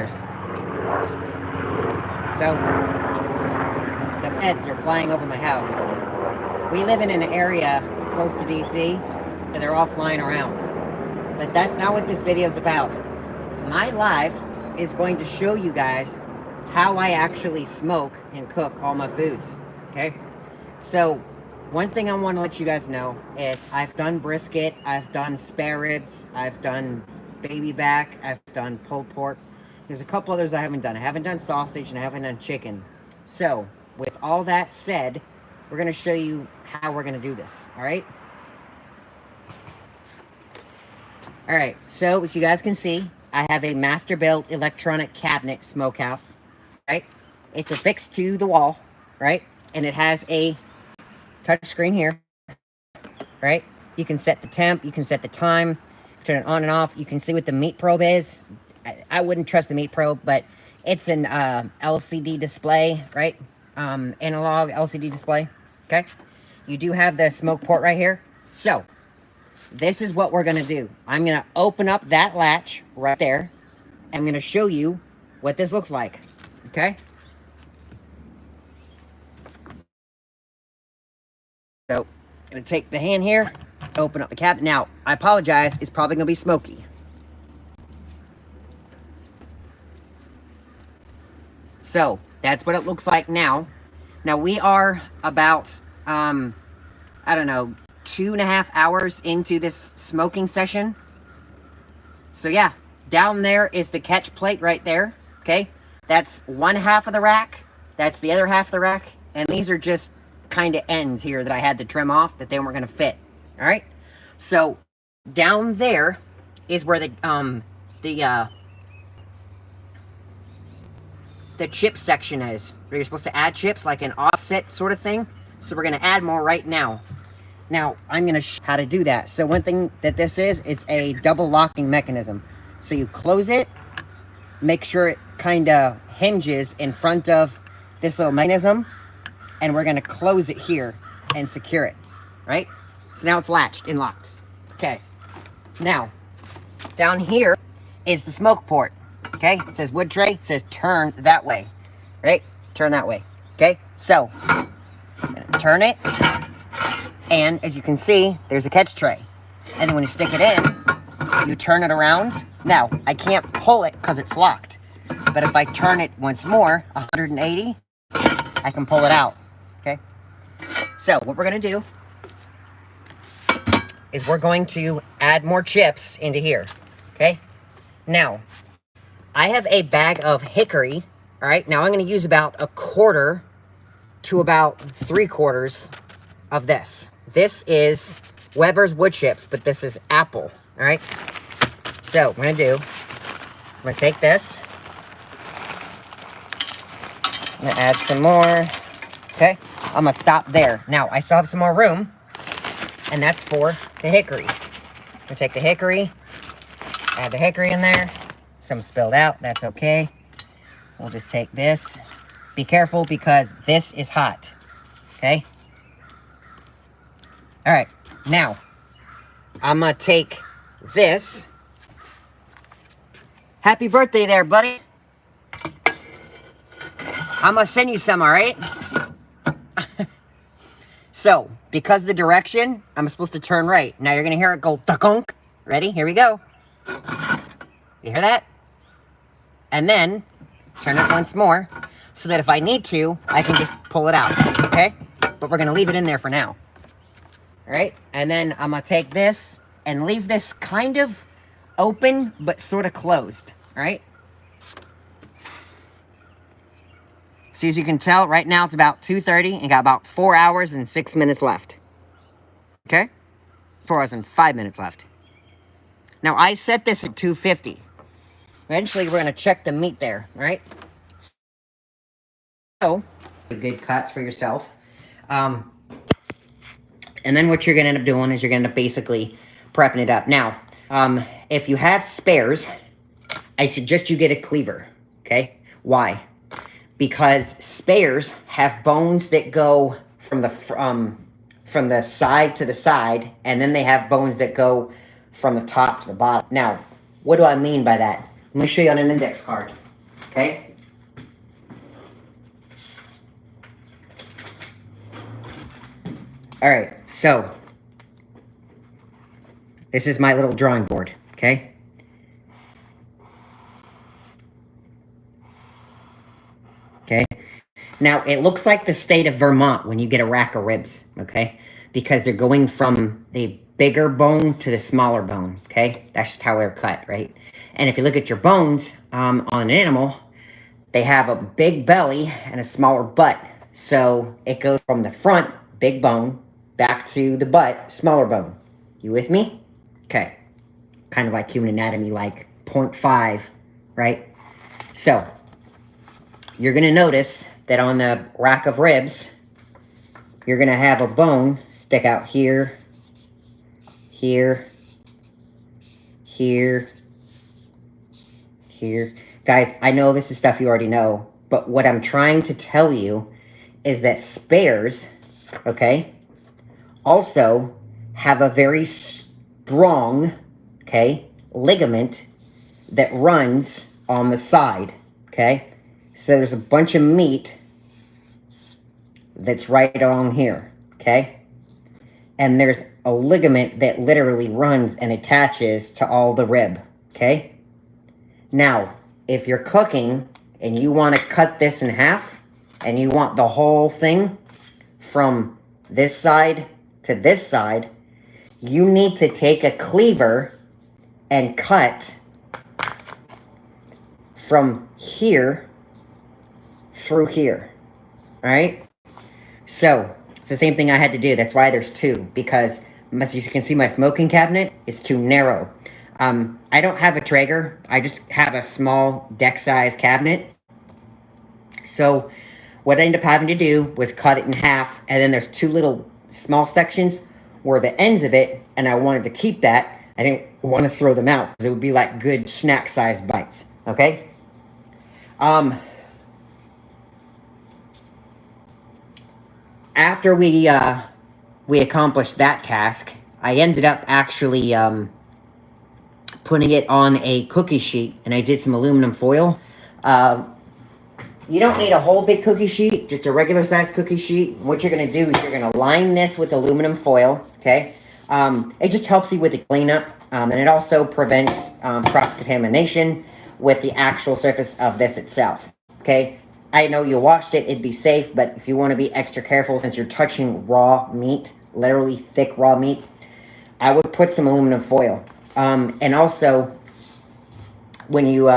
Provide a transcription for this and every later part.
cars. So, the feds are flying over my house. We live in an area close to DC, so they're all flying around. But that's not what this video is about. My live is going to show you guys how I actually smoke and cook all my foods, okay? So, one thing I want to let you guys know is I've done brisket, I've done spare ribs, I've done baby back, I've done pulled pork. There's a couple others I haven't done. I haven't done sausage and I haven't done chicken. So, with all that said, we're going to show you how we're going to do this, alright? Alright, so as you guys can see, I have a master-built electronic cabinet smokehouse, right? It's affixed to the wall, right? And it has a touch screen here, right? You can set the temp, you can set the time, turn it on and off. You can see what the meat probe is. I wouldn't trust the meat probe, but it's an LCD display, right? Analog LCD display, okay? You do have the smoke port right here. So, this is what we're going to do. I'm going to open up that latch right there. I'm going to show you what this looks like, okay? So, I'm going to take the hand here, open up the cabinet. Now, I apologize, it's probably going to be smoky. So, that's what it looks like now. Now, we are about, I don't know, 2.5 hours into this smoking session. So, yeah, down there is the catch plate right there, okay? That's one half of the rack. That's the other half of the rack. And these are just kind of ends here that I had to trim off that they weren't going to fit, all right? So, down there is where the chip section is, where you're supposed to add chips, like an offset sort of thing. So we're going to add more right now. Now, I'm going to show you how to do that. So one thing that this is, it's a double locking mechanism. So you close it, make sure it kind of hinges in front of this little mechanism, and we're going to close it here and secure it, right? So now it's latched and locked. Okay. Now, down here is the smoke port. Okay, it says wood tray, it says turn that way, right? Turn that way, okay? So, I'm gonna turn it, and as you can see, there's a catch tray. And then when you stick it in, you turn it around. Now, I can't pull it because it's locked. But if I turn it once more, 180, I can pull it out, okay? So, what we're gonna do is we're going to add more chips into here, okay? Now, I have a bag of hickory, all right? Now, I'm going to use about 1/4 to about 3/4 of this. This is Weber's wood chips, but this is apple, all right? So, what I'm going to do is I'm going to take this. I'm going to add some more, okay? I'm going to stop there. Now, I still have some more room, and that's for the hickory. I'm going to take the hickory, add the hickory in there. Some spilled out, that's okay. We'll just take this. Be careful because this is hot, okay? All right, now, I'm gonna take this. Happy birthday there, buddy. I'm gonna send you some, all right? So, because of the direction, I'm supposed to turn right. Now you're gonna hear it go da-gunk. Ready? Here we go. You hear that? And then, turn it once more, so that if I need to, I can just pull it out, okay? But we're going to leave it in there for now. All right? And then I'm going to take this and leave this kind of open, but sort of closed, all right? So as you can tell, right now it's about 2:30 and got about 4 hours and 6 minutes left. Okay? 4 hours and 5 minutes left. Now, I set this at 250. Eventually, we're going to check the meat there, right? So, good cuts for yourself. And then what you're going to end up doing is you're going to basically prepping it up. Now, if you have spares, I suggest you get a cleaver, okay? Why? Because spares have bones that go from the side to the side, and then they have bones that go from the top to the bottom. Now, what do I mean by that? Let me show you on an index card. okay? All right, so this is my little drawing board, okay? Okay. Now, it looks like the state of Vermont when you get a rack of ribs, okay? Because they're going from the bigger bone to the smaller bone, okay? That's just how they're cut, right? And if you look at your bones on an animal, they have a big belly and a smaller butt. So it goes from the front, big bone, back to the butt, smaller bone. You with me? Okay. Kind of like human anatomy, like 0.5, right? So you're going to notice that on the rack of ribs, you're going to have a bone stick out here, here, here, here. Guys, I know this is stuff you already know, but what I'm trying to tell you is that spares, okay, also have a very strong, okay, ligament that runs on the side, okay? So there's a bunch of meat that's right along here, okay? And there's a ligament that literally runs and attaches to all the rib, okay? Now, if you're cooking and you want to cut this in half and you want the whole thing from this side to this side, you need to take a cleaver and cut from here through here, all right? So, it's the same thing I had to do. That's why there's two, because as you can see, my smoking cabinet is too narrow. I don't have a Traeger. I just have a small deck-size cabinet. So, what I ended up having to do was cut it in half, and then there's two little small sections where the ends of it, and I wanted to keep that. I didn't want to throw them out, because it would be like good snack-sized bites, okay? After we accomplished that task, I ended up actually putting it on a cookie sheet, and I did some aluminum foil. You don't need a whole big cookie sheet, just a regular size cookie sheet. What you're going to do is you're going to line this with aluminum foil, okay? It just helps you with the cleanup, and it also prevents cross-contamination with the actual surface of this itself, okay? I know you washed it, it'd be safe, but if you want to be extra careful since you're touching raw meat, literally thick raw meat, I would put some aluminum foil. And also, when you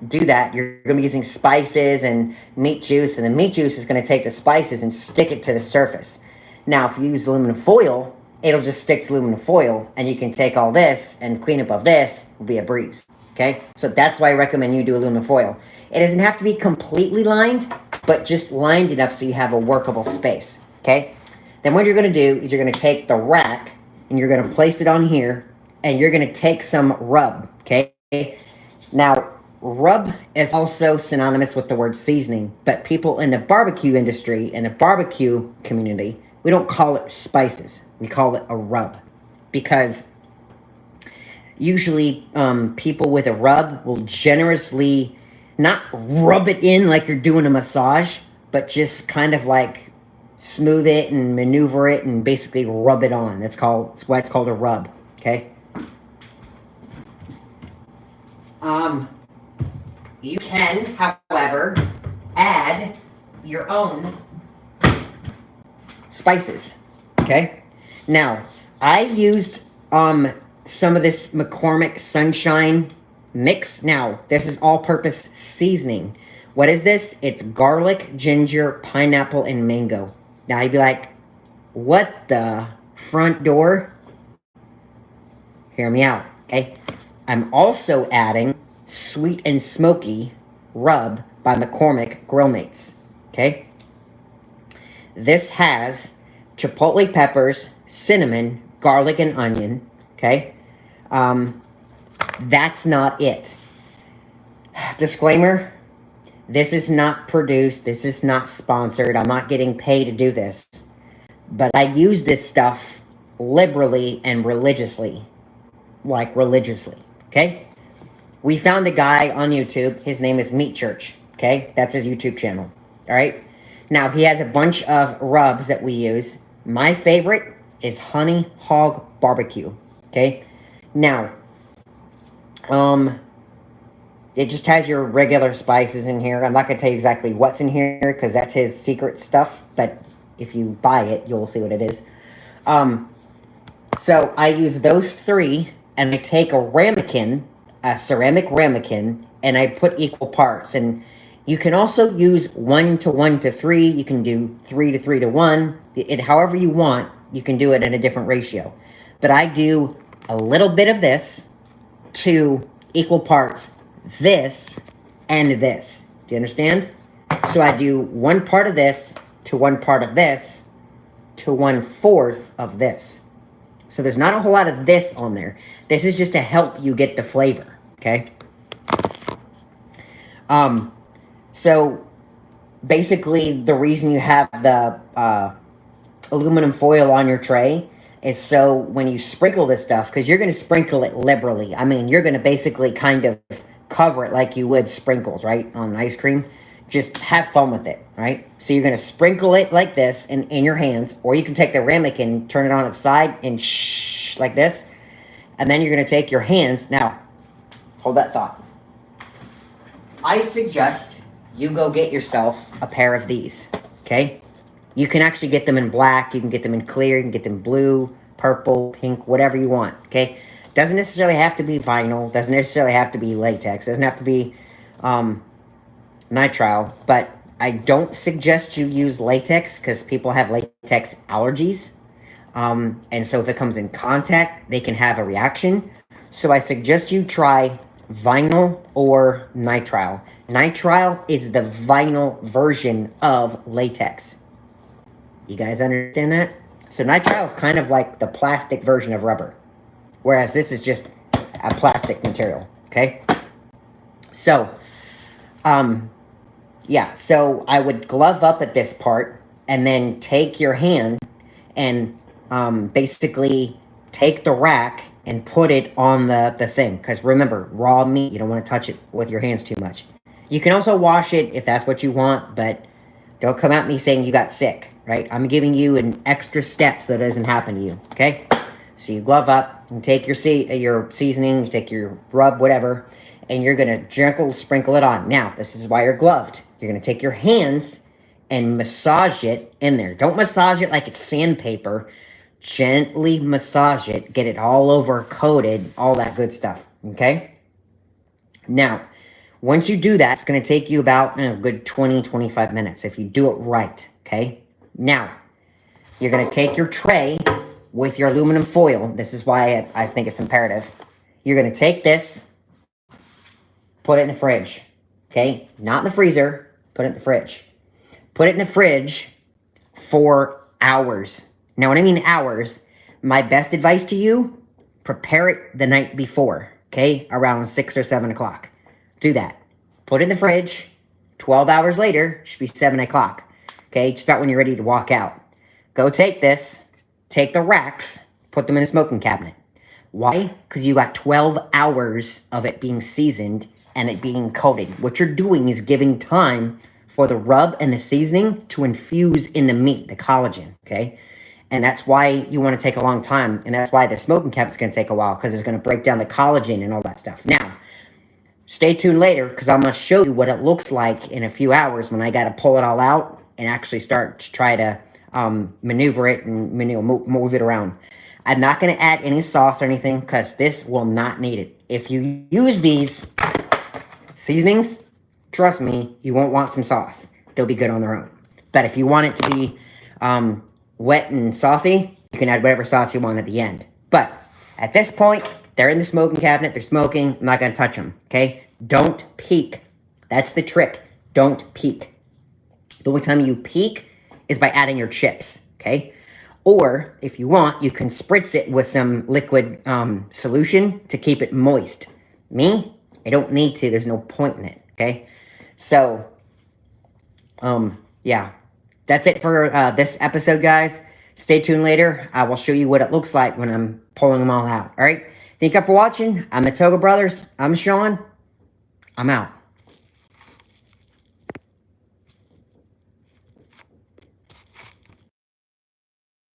do that, you're going to be using spices and meat juice, and the meat juice is going to take the spices and stick it to the surface. Now, if you use aluminum foil, it'll just stick to aluminum foil, and you can take all this and clean up of this, will be a breeze. Okay, so that's why I recommend you do aluminum foil. It doesn't have to be completely lined, but just lined enough so you have a workable space, okay? Then what you're going to do is you're going to take the rack, and you're going to place it on here, and you're going to take some rub, okay? Now, rub is also synonymous with the word seasoning, but people in the barbecue industry, in the barbecue community, we don't call it spices. We call it a rub, because usually people with a rub will generously not rub it in like you're doing a massage, but just kind of like smooth it and maneuver it and basically rub it on. That's why it's called a rub, okay? You can, however, add your own spices, okay? Now, I used some of this McCormick Sunshine mix. Now, this is all-purpose seasoning. What is this? It's garlic, ginger, pineapple, and mango. Now, you'd be like, what the front door? Hear me out, okay? I'm also adding Sweet and Smoky Rub by McCormick Grill Mates, okay? This has chipotle peppers, cinnamon, garlic, and onion, okay? That's not it. Disclaimer, this is not produced, this is not sponsored, I'm not getting paid to do this. But I use this stuff liberally and religiously. Like religiously, okay? We found a guy on YouTube, his name is Meat Church, Okay, that's his YouTube channel. All right. Now he has a bunch of rubs that we use. My favorite is Honey Hog Barbecue. Okay. Now, it just has your regular spices in here. I'm not gonna tell you exactly what's in here because that's his secret stuff. But if you buy it, you'll see what it is. So I use those three, and I take a ramekin, a ceramic ramekin, and I put equal parts. And you can also use 1 to 1 to 3. You can do 3 to 3 to 1. However you want, you can do it in a different ratio. But I do a little bit of this to equal parts this and this. Do you understand? So I do 1 part of this to 1 part of this to 1/4 of this. So there's not a whole lot of this on there. This is just to help you get the flavor, okay? So basically the reason you have the aluminum foil on your tray is so when you sprinkle this stuff, because you're going to sprinkle it liberally. I mean, you're going to basically kind of cover it like you would sprinkles, right, on ice cream. Just have fun with it, right? So you're going to sprinkle it like this in your hands, or you can take the ramekin, turn it on its side, and shh, like this. And then you're going to take your hands. Now, hold that thought. I suggest you go get yourself a pair of these, okay? You can actually get them in black. You can get them in clear. You can get them blue, purple, pink, whatever you want, okay? Doesn't necessarily have to be vinyl. Doesn't necessarily have to be latex. Doesn't have to be nitrile. But I don't suggest you use latex because people have latex allergies. And so if it comes in contact, they can have a reaction. So I suggest you try vinyl or nitrile. Nitrile is the vinyl version of latex. You guys understand that? So nitrile is kind of like the plastic version of rubber, whereas this is just a plastic material, okay? So, yeah, so I would glove up at this part and then take your hand and basically take the rack and put it on the thing. Because remember, raw meat, you don't want to touch it with your hands too much. You can also wash it if that's what you want, but don't come at me saying you got sick, right? I'm giving you an extra step so it doesn't happen to you, okay? So you glove up and take your seasoning, you take your rub, whatever, and you're going to gently sprinkle it on. Now, this is why you're gloved. You're going to take your hands and massage it in there. Don't massage it like it's sandpaper. Gently massage it. Get it all over, coated, all that good stuff, okay? Now, once you do that, it's going to take you about a good 20, 25 minutes if you do it right, okay? Now, you're going to take your tray with your aluminum foil. This is why I think it's imperative. You're going to take this, put it in the fridge, okay? Not in the freezer, put it in the fridge. Put it in the fridge for hours. Now, when I mean hours, my best advice to you, prepare it the night before, okay? Around 6 or 7 o'clock. Do that. Put it in the fridge. 12 hours later, should be 7 o'clock, okay? Just about when you're ready to walk out. Go take this, take the racks, put them in a smoking cabinet. Why? Because you got 12 hours of it being seasoned and it being coated. What you're doing is giving time for the rub and the seasoning to infuse in the meat, the collagen, okay? And that's why you want to take a long time, and that's why the smoking cabinet's going to take a while, because it's going to break down the collagen and all that stuff. Now, stay tuned later, because I'm going to show you what it looks like in a few hours when I got to pull it all out and actually start to try to maneuver it and move it around. I'm not going to add any sauce or anything, because this will not need it. If you use these seasonings, trust me, you won't want some sauce. They'll be good on their own. But if you want it to be wet and saucy, you can add whatever sauce you want at the end. But at this point, they're in the smoking cabinet. They're smoking. I'm not going to touch them, okay? Don't peek. That's the trick. Don't peek. The only time you peek is by adding your chips, okay? Or, if you want, you can spritz it with some liquid solution to keep it moist. Me, I don't need to. There's no point in it, okay? So, yeah. That's it for this episode, guys. Stay tuned later. I will show you what it looks like when I'm pulling them all out, all right? Thank you for watching. I'm the ToGA Brothers. I'm Sean. I'm out.